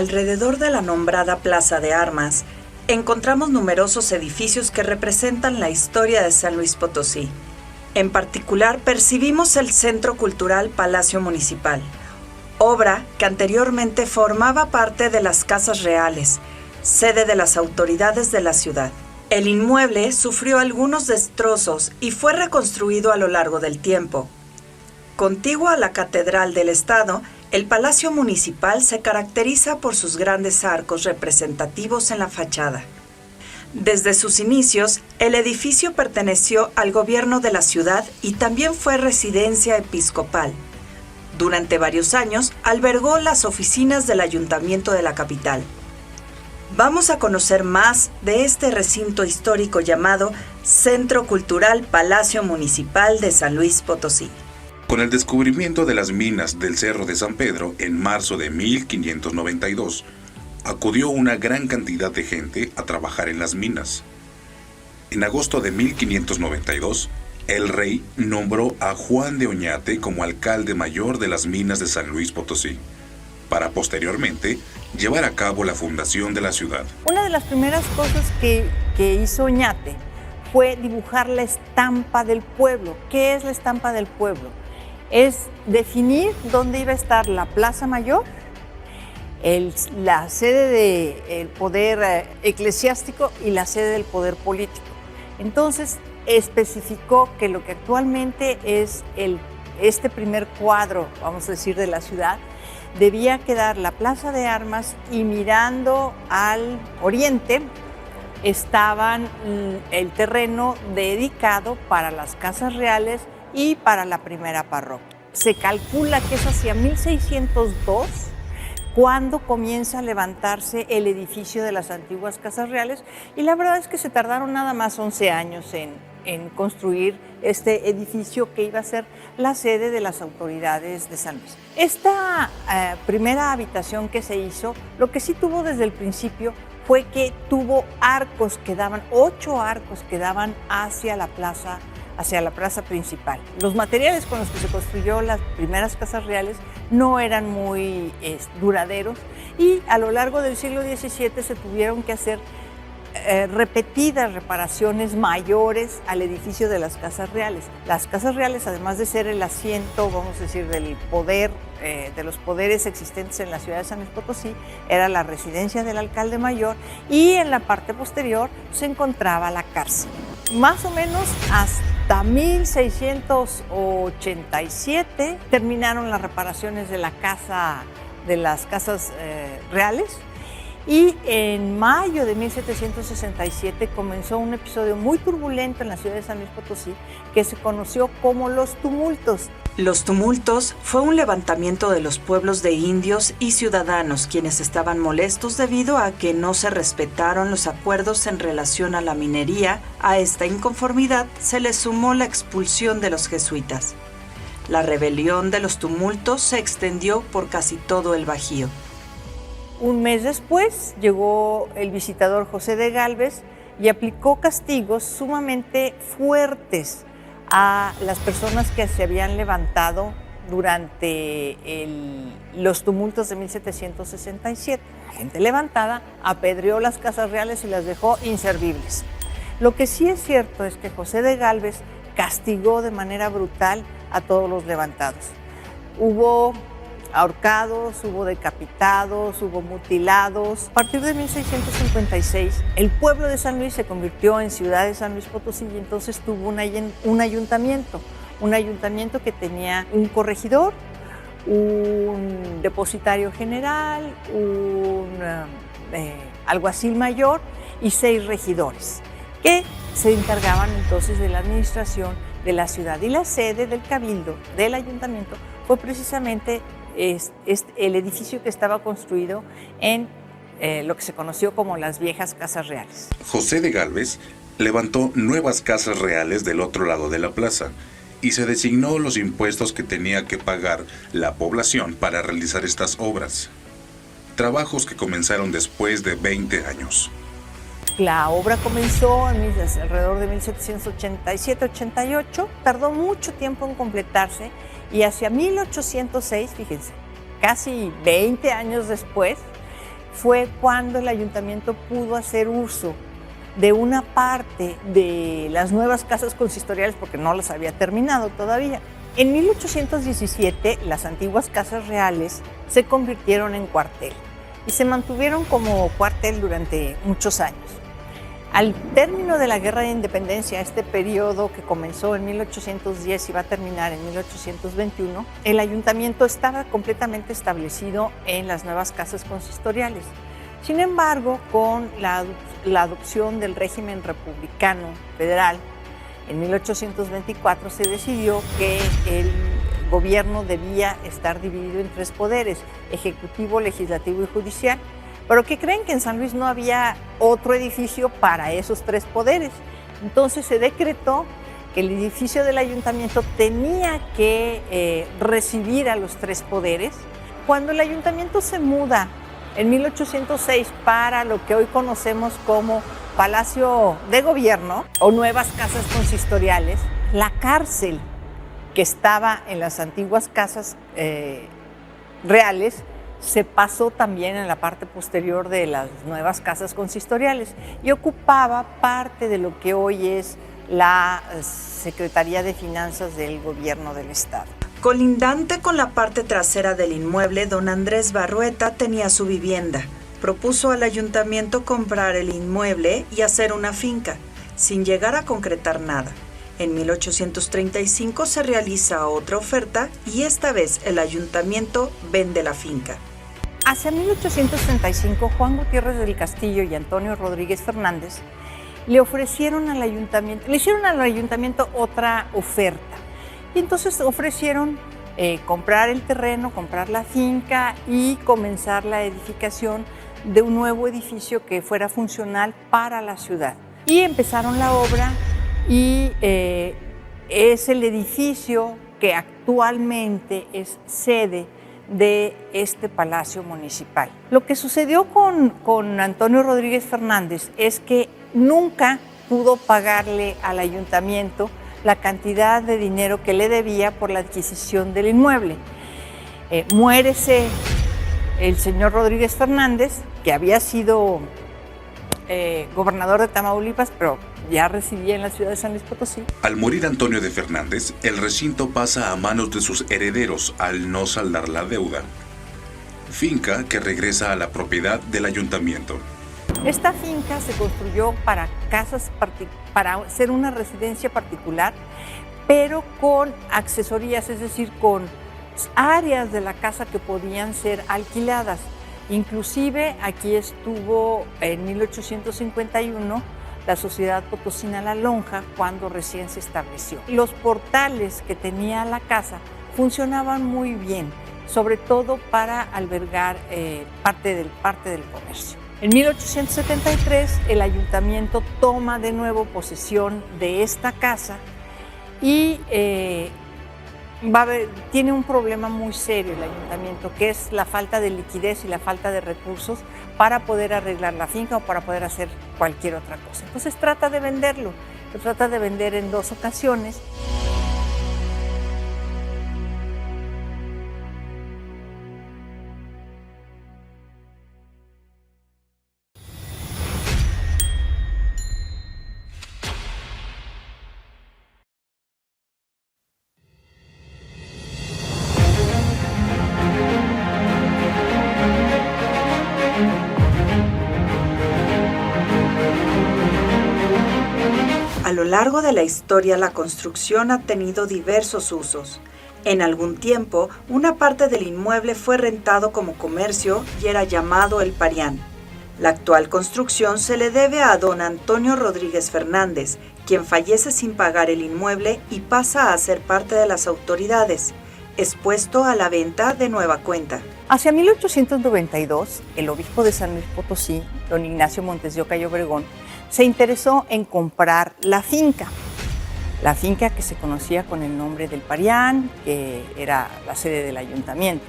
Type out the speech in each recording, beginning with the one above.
Alrededor de la nombrada Plaza de Armas, encontramos numerosos edificios que representan la historia de San Luis Potosí. En particular, percibimos el Centro Cultural Palacio Municipal, obra que anteriormente formaba parte de las Casas Reales, sede de las autoridades de la ciudad. El inmueble sufrió algunos destrozos y fue reconstruido a lo largo del tiempo. Contiguo a la Catedral del Estado, el Palacio Municipal se caracteriza por sus grandes arcos representativos en la fachada. Desde sus inicios, el edificio perteneció al gobierno de la ciudad y también fue residencia episcopal. Durante varios años, albergó las oficinas del ayuntamiento de la capital. Vamos a conocer más de este recinto histórico llamado Centro Cultural Palacio Municipal de San Luis Potosí. Con el descubrimiento de las minas del Cerro de San Pedro en marzo de 1592, acudió una gran cantidad de gente a trabajar en las minas. En agosto de 1592, el rey nombró a Juan de Oñate como alcalde mayor de las minas de San Luis Potosí, para posteriormente llevar a cabo la fundación de la ciudad. Una de las primeras cosas que hizo Oñate fue dibujar la estampa del pueblo. ¿Qué es la estampa del pueblo? Es definir dónde iba a estar la Plaza Mayor, la sede del poder eclesiástico y la sede del poder político. Entonces, especificó que lo que actualmente es este primer cuadro, vamos a decir, de la ciudad, debía quedar la Plaza de Armas y mirando al oriente estaban el terreno dedicado para las casas reales y para la primera parroquia. Se calcula que es hacia 1602 cuando comienza a levantarse el edificio de las antiguas casas reales, y la verdad es que se tardaron nada más 11 años en construir este edificio que iba a ser la sede de las autoridades de San Luis. Esta primera habitación que se hizo, lo que sí tuvo desde el principio fue que tuvo arcos que daban, 8 arcos que daban hacia la plaza principal. Los materiales con los que se construyó las primeras casas reales no eran muy duraderos, y a lo largo del siglo XVII se tuvieron que hacer repetidas reparaciones mayores al edificio de las casas reales. Las casas reales, además de ser el asiento, vamos a decir, del poder, de los poderes existentes en la ciudad de San Luis Potosí, era la residencia del alcalde mayor, y en la parte posterior se encontraba la cárcel. Más o menos hasta 1687 terminaron las reparaciones de las casas reales, y en mayo de 1767 comenzó un episodio muy turbulento en la ciudad de San Luis Potosí que se conoció como los tumultos. Los tumultos fue un levantamiento de los pueblos de indios y ciudadanos quienes estaban molestos debido a que no se respetaron los acuerdos en relación a la minería. A esta inconformidad se le sumó la expulsión de los jesuitas. La rebelión de los tumultos se extendió por casi todo el Bajío. Un mes después llegó el visitador José de Gálvez y aplicó castigos sumamente fuertes a las personas que se habían levantado durante los tumultos de 1767. La gente levantada apedreó las casas reales y las dejó inservibles. Lo que sí es cierto es que José de Gálvez castigó de manera brutal a todos los levantados. Hubo ahorcados, hubo decapitados, hubo mutilados. A partir de 1656, el pueblo de San Luis se convirtió en ciudad de San Luis Potosí, y entonces tuvo un ayuntamiento que tenía un corregidor, un depositario general, un alguacil mayor y 6 regidores, que se encargaban entonces de la administración de la ciudad. Y la sede del cabildo, del ayuntamiento, fue precisamente el edificio que estaba construido en lo que se conoció como las viejas casas reales. José de Gálvez levantó nuevas casas reales del otro lado de la plaza y se designó los impuestos que tenía que pagar la población para realizar estas obras. Trabajos que comenzaron después de 20 años. La obra comenzó alrededor de 1787-88, tardó mucho tiempo en completarse, y hacia 1806, fíjense, casi 20 años después, fue cuando el ayuntamiento pudo hacer uso de una parte de las nuevas casas consistoriales, porque no las había terminado todavía. En 1817, las antiguas casas reales se convirtieron en cuartel y se mantuvieron como cuartel durante muchos años. Al término de la Guerra de Independencia, este periodo que comenzó en 1810 y va a terminar en 1821, el ayuntamiento estaba completamente establecido en las nuevas casas consistoriales. Sin embargo, con la adopción del régimen republicano federal, en 1824 se decidió que el gobierno debía estar dividido en 3 poderes: ejecutivo, legislativo y judicial. Pero ¿qué creen? Que en San Luis no había otro edificio para esos 3 poderes. Entonces se decretó que el edificio del ayuntamiento tenía que recibir a los 3 poderes. Cuando el ayuntamiento se muda en 1806 para lo que hoy conocemos como Palacio de Gobierno o nuevas casas consistoriales, la cárcel que estaba en las antiguas casas reales se pasó también en la parte posterior de las nuevas casas consistoriales y ocupaba parte de lo que hoy es la Secretaría de Finanzas del Gobierno del Estado. Colindante con la parte trasera del inmueble, don Andrés Barrueta tenía su vivienda. Propuso al ayuntamiento comprar el inmueble y hacer una finca, sin llegar a concretar nada. En 1835 se realiza otra oferta y esta vez el ayuntamiento vende la finca. Hacia 1835, Juan Gutiérrez del Castillo y Antonio Rodríguez Fernández le hicieron al ayuntamiento otra oferta. Y entonces ofrecieron comprar el terreno, comprar la finca y comenzar la edificación de un nuevo edificio que fuera funcional para la ciudad. Y empezaron la obra y es el edificio que actualmente es sede de este Palacio Municipal. Lo que sucedió con Antonio Rodríguez Fernández es que nunca pudo pagarle al ayuntamiento la cantidad de dinero que le debía por la adquisición del inmueble. Muere el señor Rodríguez Fernández, que había sido gobernador de Tamaulipas, pero ya residía en la ciudad de San Luis Potosí. Al morir Antonio de Fernández, el recinto pasa a manos de sus herederos al no saldar la deuda. Finca que regresa a la propiedad del ayuntamiento. Esta finca se construyó para ser una residencia particular, pero con accesorías, es decir, con áreas de la casa que podían ser alquiladas. Inclusive aquí estuvo en 1851 la Sociedad Potosina La Lonja cuando recién se estableció. Los portales que tenía la casa funcionaban muy bien, sobre todo para albergar parte del comercio. En 1873 el ayuntamiento toma de nuevo posesión de esta casa y tiene un problema muy serio el ayuntamiento, que es la falta de liquidez y la falta de recursos para poder arreglar la finca o para poder hacer cualquier otra cosa. Entonces trata de venderlo, lo trata de vender en 2 ocasiones. A lo largo de la historia, la construcción ha tenido diversos usos. En algún tiempo, una parte del inmueble fue rentado como comercio y era llamado El Parián. La actual construcción se le debe a don Antonio Rodríguez Fernández, quien fallece sin pagar el inmueble y pasa a ser parte de las autoridades, expuesto a la venta de nueva cuenta. Hacia 1892, el obispo de San Luis Potosí, don Ignacio Montes de Oca y Obregón, se interesó en comprar la finca que se conocía con el nombre del Parián, que era la sede del ayuntamiento.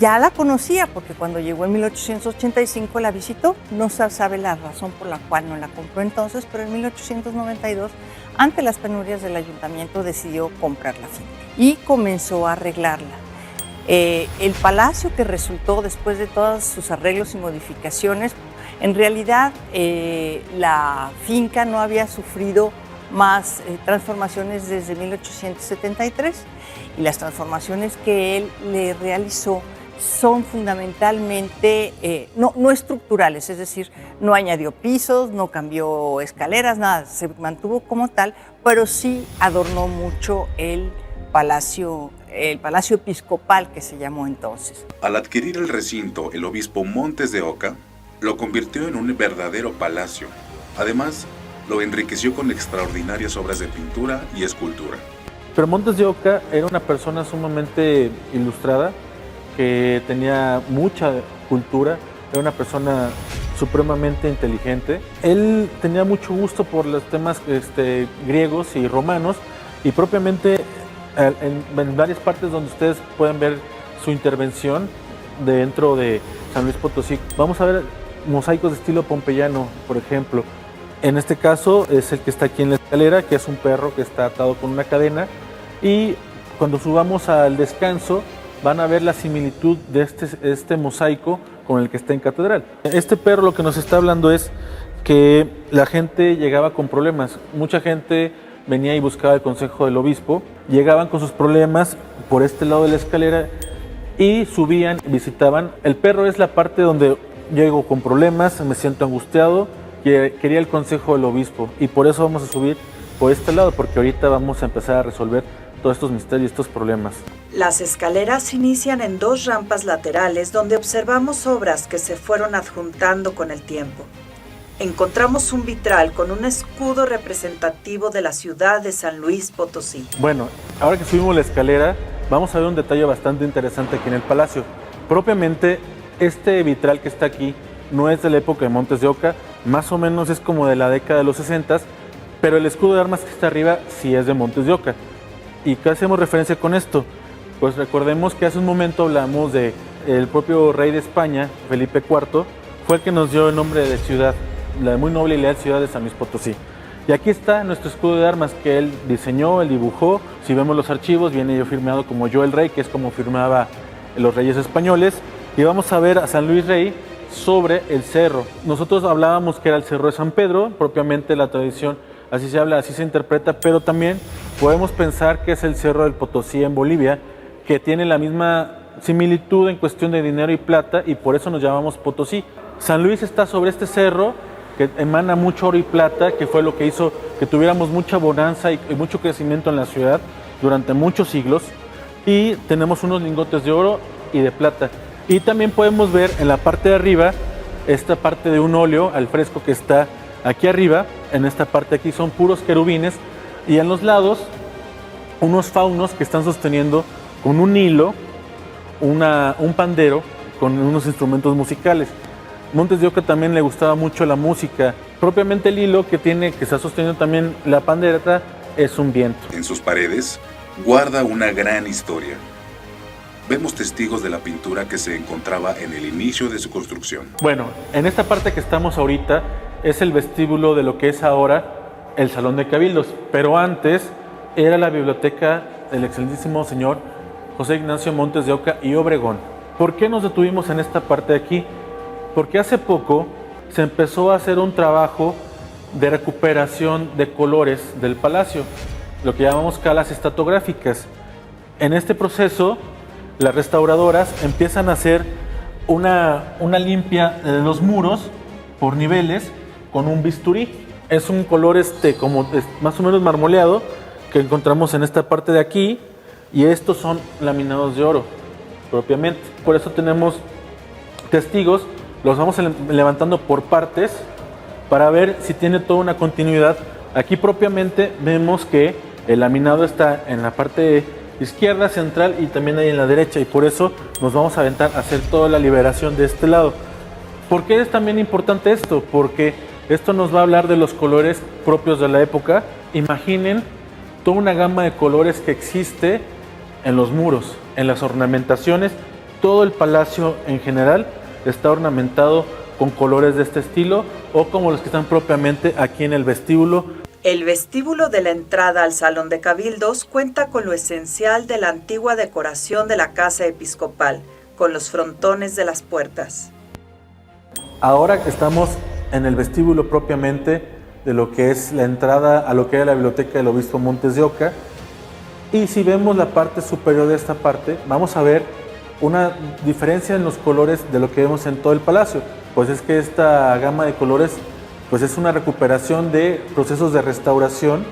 Ya la conocía porque cuando llegó en 1885 la visitó, no se sabe la razón por la cual no la compró entonces, pero en 1892, ante las penurias del ayuntamiento, decidió comprar la finca y comenzó a arreglarla. El palacio que resultó después de todos sus arreglos y modificaciones, en realidad la finca no había sufrido más transformaciones desde 1873 y las transformaciones que él le realizó son fundamentalmente no estructurales, es decir, no añadió pisos, no cambió escaleras, nada, se mantuvo como tal, pero sí adornó mucho el palacio episcopal que se llamó entonces. Al adquirir el recinto, el obispo Montes de Oca lo convirtió en un verdadero palacio. Además, lo enriqueció con extraordinarias obras de pintura y escultura. Pero Montes de Oca era una persona sumamente ilustrada, que tenía mucha cultura, era una persona supremamente inteligente. Él tenía mucho gusto por los temas griegos y romanos, y propiamente en varias partes donde ustedes pueden ver su intervención dentro de San Luis Potosí. Vamos a ver mosaicos de estilo pompeyano, por ejemplo. En este caso es el que está aquí en la escalera, que es un perro que está atado con una cadena, y cuando subamos al descanso van a ver la similitud de este mosaico con el que está en catedral. Este perro lo que nos está hablando es que la gente llegaba con problemas. Mucha gente venía y buscaba el consejo del obispo, llegaban con sus problemas por este lado de la escalera y subían, visitaban. El perro es la parte donde llego con problemas, me siento angustiado, quería el consejo del obispo, y por eso vamos a subir por este lado, porque ahorita vamos a empezar a resolver todos estos misterios, estos problemas. Las escaleras inician en 2 rampas laterales donde observamos obras que se fueron adjuntando con el tiempo. Encontramos un vitral con un escudo representativo de la ciudad de San Luis Potosí. Bueno, ahora que subimos la escalera, vamos a ver un detalle bastante interesante aquí en el palacio. Propiamente, este vitral que está aquí no es de la época de Montes de Oca, más o menos es como de la década de los 60, pero el escudo de armas que está arriba sí es de Montes de Oca. ¿Y qué hacemos referencia con esto? Pues recordemos que hace un momento hablamos de el propio rey de España, Felipe IV, fue el que nos dio el nombre de ciudad, la muy noble y leal ciudad de San Luis Potosí. Y aquí está nuestro escudo de armas que él diseñó, él dibujó. Si vemos los archivos, viene yo firmado como yo el rey, que es como firmaba los reyes españoles. Y vamos a ver a San Luis Rey sobre el cerro. Nosotros hablábamos que era el Cerro de San Pedro, propiamente la tradición así se habla, así se interpreta, pero también podemos pensar que es el Cerro del Potosí en Bolivia, que tiene la misma similitud en cuestión de dinero y plata, y por eso nos llamamos Potosí. San Luis está sobre este cerro que emana mucho oro y plata, que fue lo que hizo que tuviéramos mucha bonanza y mucho crecimiento en la ciudad durante muchos siglos, y tenemos unos lingotes de oro y de plata. Y también podemos ver en la parte de arriba esta parte de un óleo al fresco que está aquí arriba. En esta parte aquí son puros querubines, y en los lados unos faunos que están sosteniendo con un hilo un pandero con unos instrumentos musicales. Montes de Oca también le gustaba mucho la música. Propiamente el hilo que está sosteniendo también la pandereta es un viento. En sus paredes guarda una gran historia. Vemos testigos de la pintura que se encontraba en el inicio de su construcción. Bueno, en esta parte que estamos ahorita es el vestíbulo de lo que es ahora el Salón de Cabildos, pero antes era la biblioteca del excelentísimo señor José Ignacio Montes de Oca y Obregón. ¿Por qué nos detuvimos en esta parte de aquí? Porque hace poco se empezó a hacer un trabajo de recuperación de colores del palacio, lo que llamamos calas estatográficas. En este proceso, las restauradoras empiezan a hacer una limpia de los muros por niveles con un bisturí. Es un color más o menos marmoleado que encontramos en esta parte de aquí, y estos son laminados de oro propiamente. Por eso tenemos testigos, los vamos levantando por partes para ver si tiene toda una continuidad. Aquí propiamente vemos que el laminado está en la parte izquierda, central, y también ahí en la derecha, y por eso nos vamos a aventar a hacer toda la liberación de este lado. ¿Por qué es también importante esto? Porque esto nos va a hablar de los colores propios de la época. Imaginen toda una gama de colores que existe en los muros, en las ornamentaciones. Todo el palacio en general está ornamentado con colores de este estilo, o como los que están propiamente aquí en el vestíbulo. El vestíbulo de la entrada al Salón de Cabildos cuenta con lo esencial de la antigua decoración de la casa episcopal, con los frontones de las puertas. Ahora que estamos en el vestíbulo propiamente de lo que es la entrada a lo que era la biblioteca del obispo Montes de Oca, y si vemos la parte superior de esta parte, vamos a ver una diferencia en los colores de lo que vemos en todo el palacio, pues es que esta gama de colores pues es una recuperación de procesos de restauración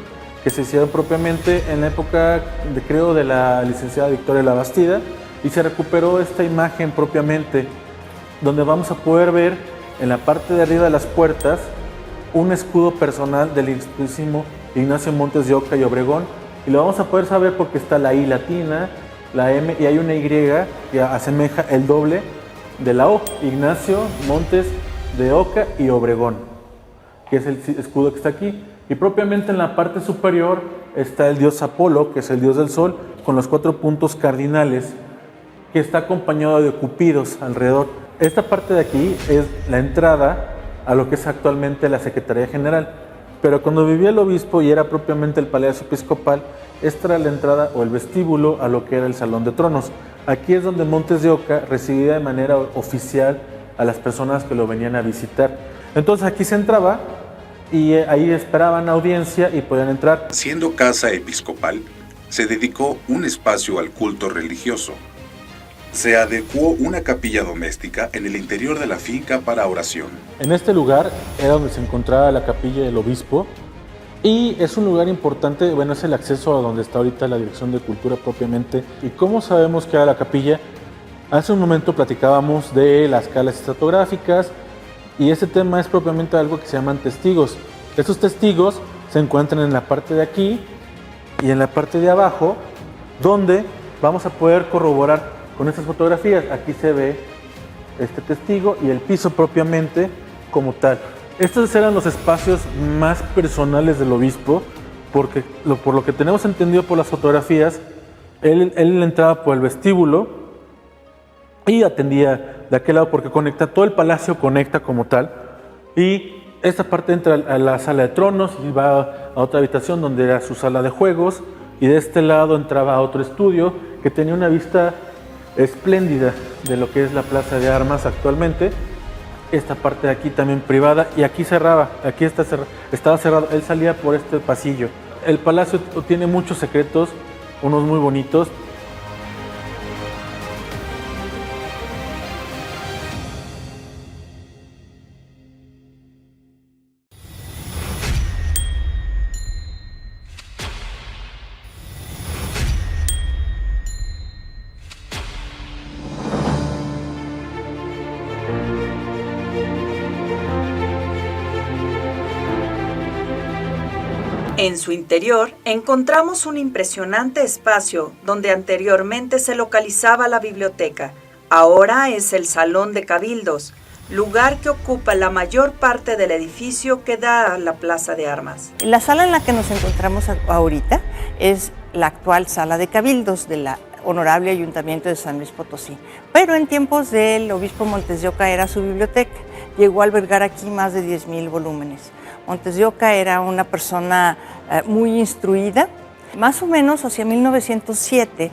que se hicieron propiamente en la época, creo, de la licenciada Victoria Labastida, y se recuperó esta imagen propiamente, donde vamos a poder ver en la parte de arriba de las puertas un escudo personal del ilustrísimo Ignacio Montes de Oca y Obregón, y lo vamos a poder saber porque está la I latina, la M, y hay una Y que asemeja el doble de la O, Ignacio Montes de Oca y Obregón, que es el escudo que está aquí. Y propiamente en la parte superior está el dios Apolo, que es el dios del sol, con los 4 puntos cardinales, que está acompañado de cupidos alrededor. Esta parte de aquí es la entrada a lo que es actualmente la Secretaría General. Pero cuando vivía el obispo y era propiamente el Palacio Episcopal, esta era la entrada o el vestíbulo a lo que era el Salón de Tronos. Aquí es donde Montes de Oca recibía de manera oficial a las personas que lo venían a visitar. Entonces aquí se entraba y ahí esperaban audiencia y podían entrar. Siendo casa episcopal, se dedicó un espacio al culto religioso. Se adecuó una capilla doméstica en el interior de la finca para oración. En este lugar era donde se encontraba la capilla del obispo y es un lugar importante, bueno, es el acceso a donde está ahorita la Dirección de Cultura propiamente. ¿Y cómo sabemos que era la capilla? Hace un momento platicábamos de las escalas estratigráficas y este tema es propiamente algo que se llaman testigos. Estos testigos se encuentran en la parte de aquí y en la parte de abajo, donde vamos a poder corroborar con estas fotografías. Aquí se ve este testigo y el piso propiamente como tal. Estos eran los espacios más personales del obispo, porque por lo que tenemos entendido por las fotografías, él entraba por el vestíbulo y atendía de aquel lado, porque conecta, todo el palacio conecta como tal, y esta parte entra a la sala de tronos y va a otra habitación donde era su sala de juegos, y de este lado entraba a otro estudio que tenía una vista espléndida de lo que es la Plaza de Armas actualmente. Esta parte de aquí también privada, y aquí cerraba, aquí estaba cerrado, él salía por este pasillo. El palacio tiene muchos secretos, unos muy bonitos. En su interior encontramos un impresionante espacio donde anteriormente se localizaba la biblioteca. Ahora es el Salón de Cabildos, lugar que ocupa la mayor parte del edificio que da a la Plaza de Armas. La sala en la que nos encontramos ahorita es la actual Sala de Cabildos de la Honorable Ayuntamiento de San Luis Potosí. Pero en tiempos del obispo Montes de Oca era su biblioteca. Llegó a albergar aquí más de 10,000 volúmenes. Montes de Oca era una persona muy instruida. Más o menos hacia 1907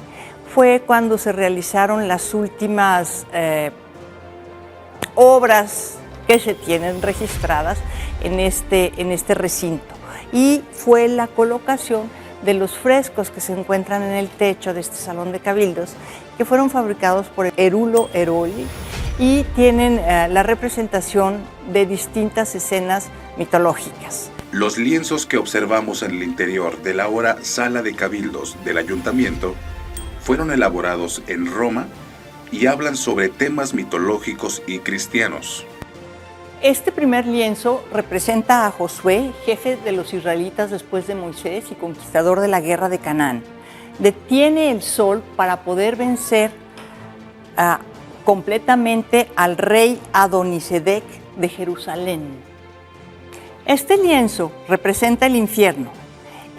fue cuando se realizaron las últimas obras que se tienen registradas en este recinto. Y fue la colocación de los frescos que se encuentran en el techo de este Salón de Cabildos, que fueron fabricados por Erulo Eroli y tienen la representación de distintas escenas mitológicas. Los lienzos que observamos en el interior de la ahora Sala de Cabildos del Ayuntamiento fueron elaborados en Roma y hablan sobre temas mitológicos y cristianos. Este primer lienzo representa a Josué, jefe de los israelitas después de Moisés y conquistador de la guerra de Canaán. Detiene el sol para poder vencer completamente al rey Adonisedec de Jerusalén. Este lienzo representa el infierno.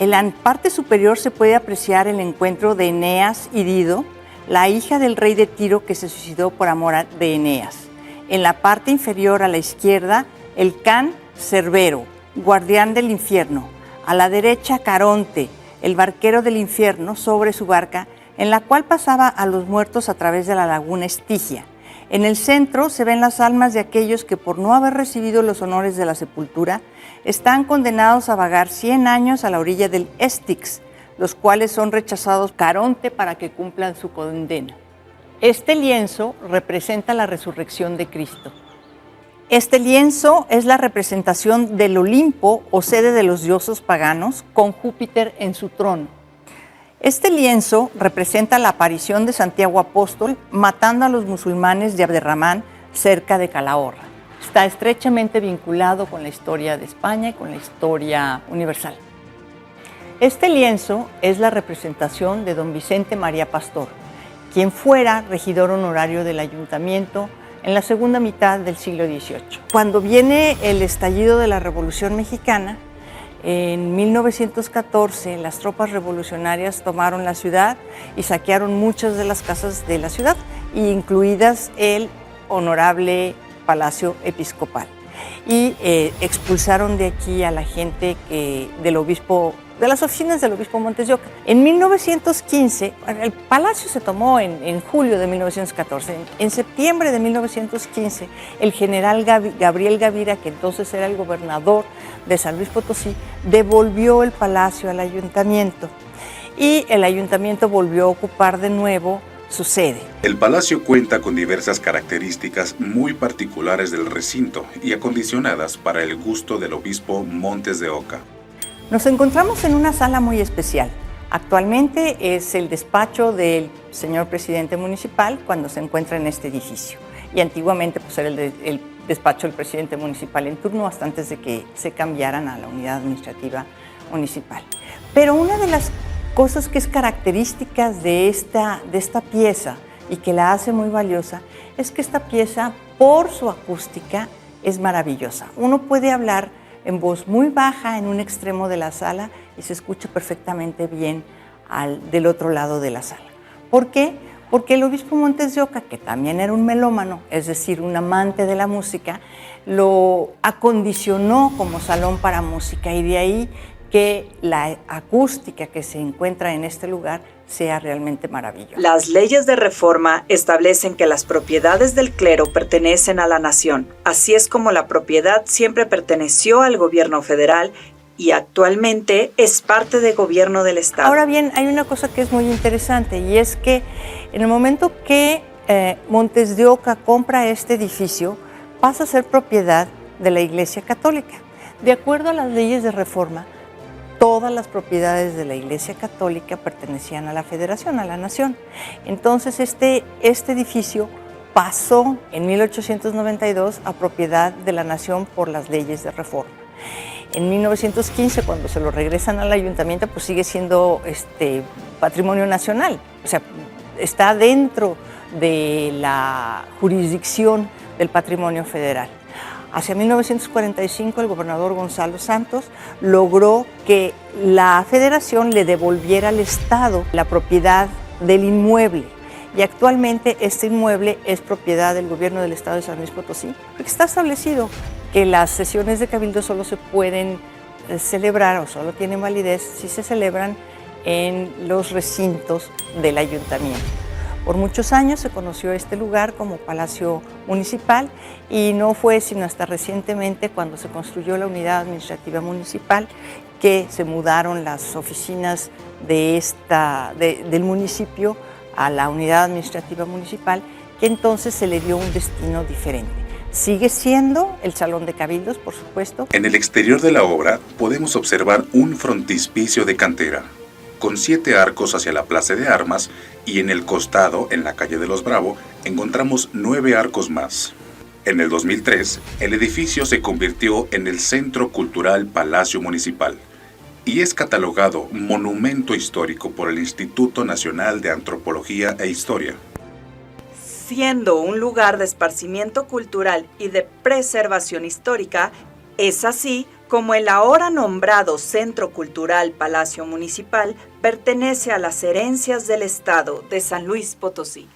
En la parte superior se puede apreciar el encuentro de Eneas y Dido, la hija del rey de Tiro que se suicidó por amor de Eneas. En la parte inferior a la izquierda, el can Cerbero, guardián del infierno, A la derecha, Caronte, el barquero del infierno, sobre su barca, en la cual pasaba a los muertos a través de la laguna Estigia. En el centro se ven las almas de aquellos que por no haber recibido los honores de la sepultura, están condenados a vagar 100 años a la orilla del Estix, los cuales son rechazados Caronte para que cumplan su condena. Este lienzo representa la resurrección de Cristo. Este lienzo es la representación del Olimpo o sede de los dioses paganos con Júpiter en su trono. Este lienzo representa la aparición de Santiago Apóstol matando a los musulmanes de Abderramán cerca de Calahorra. Está estrechamente vinculado con la historia de España y con la historia universal. Este lienzo es la representación de don Vicente María Pastor, quien fuera regidor honorario del ayuntamiento en la segunda mitad del siglo XVIII. Cuando viene el estallido de la Revolución Mexicana, en 1914 las tropas revolucionarias tomaron la ciudad y saquearon muchas de las casas de la ciudad, incluidas el honorable Palacio Episcopal. Y expulsaron de aquí a la gente del obispo, de las oficinas del obispo Montes de Oca. En 1915, el palacio se tomó en julio de 1914. En septiembre de 1915, el general Gabriel Gavira, que entonces era el gobernador de San Luis Potosí, devolvió el palacio al ayuntamiento y el ayuntamiento volvió a ocupar de nuevo su sede. El palacio cuenta con diversas características muy particulares del recinto y acondicionadas para el gusto del obispo Montes de Oca. Nos encontramos en una sala muy especial. Actualmente es el despacho del señor presidente municipal cuando se encuentra en este edificio. Y antiguamente pues, era el despacho del presidente municipal en turno hasta antes de que se cambiaran a la unidad administrativa municipal. Pero una de las cosas que es características de esta pieza y que la hace muy valiosa es que esta pieza, por su acústica, es maravillosa. Uno puede hablar en voz muy baja en un extremo de la sala y se escucha perfectamente bien del otro lado de la sala. ¿Por qué? Porque el obispo Montes de Oca, que también era un melómano, es decir, un amante de la música, lo acondicionó como salón para música y de ahí que la acústica que se encuentra en este lugar sea realmente maravillosa. Las leyes de reforma establecen que las propiedades del clero pertenecen a la nación. Así es como la propiedad siempre perteneció al gobierno federal y actualmente es parte del gobierno del estado. Ahora bien, hay una cosa que es muy interesante y es que en el momento que Montes de Oca compra este edificio, pasa a ser propiedad de la Iglesia Católica. De acuerdo a las leyes de reforma, todas las propiedades de la Iglesia Católica pertenecían a la Federación, a la Nación. Entonces este edificio pasó en 1892 a propiedad de la Nación por las leyes de reforma. En 1915, cuando se lo regresan al ayuntamiento, pues sigue siendo patrimonio nacional. O sea, está dentro de la jurisdicción del patrimonio federal. Hacia 1945, el gobernador Gonzalo Santos logró que la Federación le devolviera al Estado la propiedad del inmueble. Y actualmente este inmueble es propiedad del gobierno del Estado de San Luis Potosí, porque está establecido que las sesiones de cabildo solo se pueden celebrar o solo tienen validez si se celebran en los recintos del ayuntamiento. Por muchos años se conoció este lugar como Palacio Municipal y no fue sino hasta recientemente cuando se construyó la unidad administrativa municipal que se mudaron las oficinas del municipio a la unidad administrativa municipal, que entonces se le dio un destino diferente. Sigue siendo el Salón de Cabildos, por supuesto. En el exterior de la obra podemos observar un frontispicio de cantera, con 7 arcos hacia la Plaza de Armas, y en el costado, en la calle de los Bravo, encontramos 9 arcos más. En el 2003, el edificio se convirtió en el Centro Cultural Palacio Municipal y es catalogado Monumento Histórico por el Instituto Nacional de Antropología e Historia. Siendo un lugar de esparcimiento cultural y de preservación histórica, es así como el ahora nombrado Centro Cultural Palacio Municipal pertenece a las herencias del Estado de San Luis Potosí.